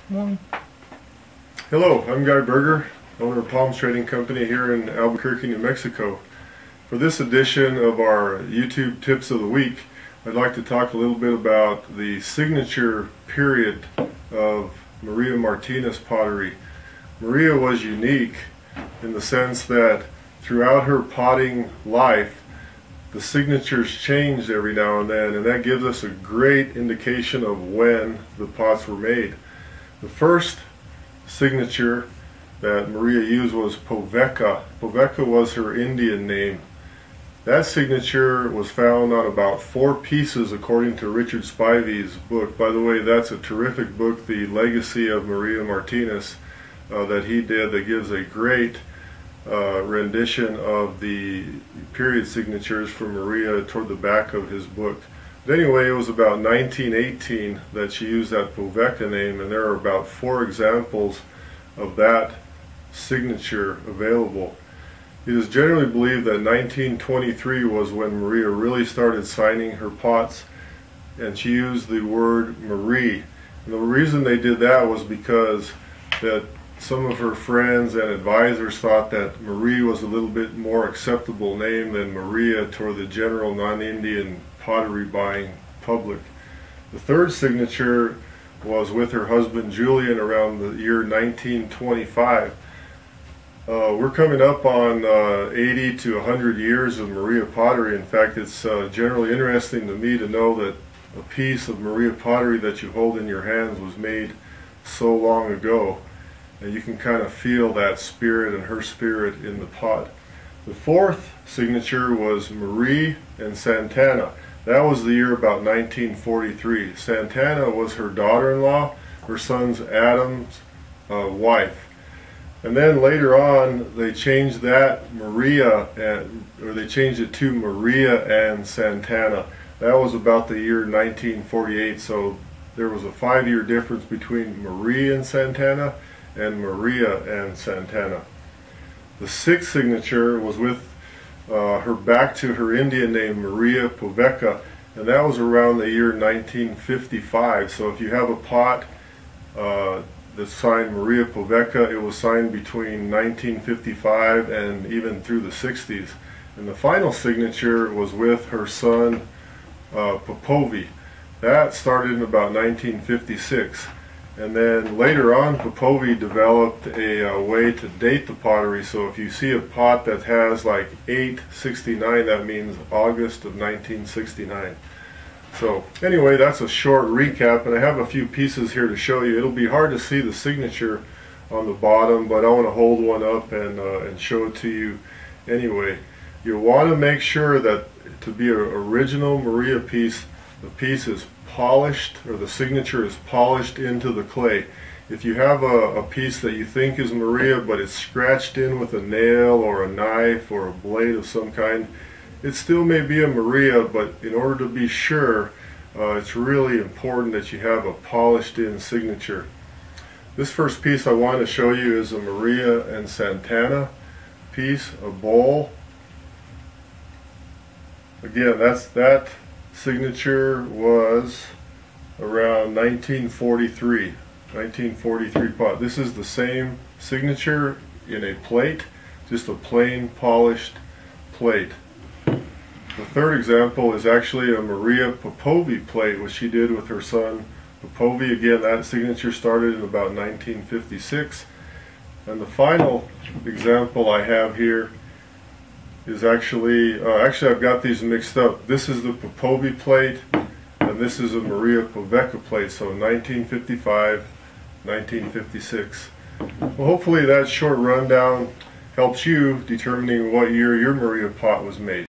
One. Hello, I'm Guy Berger, owner of Palms Trading Company here in Albuquerque, New Mexico. For this edition of our YouTube Tips of the Week, I'd like to talk a little bit about the signature period of Maria Martinez pottery. Maria was unique in the sense that throughout her potting life, the signatures changed every now and then, and that gives us a great indication of when the pots were made. The first signature that Maria used was Poveka. Poveka was her Indian name. That signature was found on about 4 pieces according to Richard Spivey's book. By the way, that's a terrific book, The Legacy of Maria Martinez, that he did, that gives a great rendition of the period signatures for Maria toward the back of his book. But anyway, it was about 1918 that she used that Poveka name, and there are about 4 examples of that signature available. It is generally believed that 1923 was when Maria really started signing her pots, and she used the word Marie. And the reason they did that was because that some of her friends and advisors thought that Marie was a little bit more acceptable name than Maria toward the general non-Indian pottery buying public. The third signature was with her husband Julian around the year 1925. We're coming up on 80 to 100 years of Maria pottery. In fact, it's generally interesting to me to know that a piece of Maria pottery that you hold in your hands was made so long ago. And you can kind of feel that spirit and her spirit in the pot. The fourth signature was Marie and Santana. That was the year about 1943. Santana was her daughter-in-law, her son's Adam's wife. And then later on, they changed that they changed it to Maria and Santana. That was about the year 1948. So there was a 5-year difference between Marie and Santana and Maria and Santana. The sixth signature was with her back to her Indian name, Maria Poveka, and that was around the year 1955. So if you have a pot that's signed Maria Poveka, it was signed between 1955 and even through the 60s. And the final signature was with her son Popovi. That started in about 1956. And then later on, Popovi developed a way to date the pottery. So if you see a pot that has like 869, that means August of 1969. So anyway, that's a short recap, and I have a few pieces here to show you. It'll be hard to see the signature on the bottom, but I want to hold one up and show it to you anyway. You want to make sure that to be an original Maria piece, the piece is polished, or the signature is polished into the clay. If you have a piece that you think is Maria but it's scratched in with a nail or a knife or a blade of some kind, it still may be a Maria, but in order to be sure, it's really important that you have a polished in signature. This first piece I want to show you is a Maria and Santana piece, a bowl. Again, that signature was around 1943 pot. This is the same signature in a plate, just a plain polished plate. The third example is actually a Maria Popovi plate, which she did with her son Popovi. Again, that signature started in about 1956. And the final example I have here is actually I've got these mixed up. This is the Popovi plate, and this is a Maria Poveka plate, so 1955, 1956. Well, hopefully that short rundown helps you determining what year your Maria pot was made.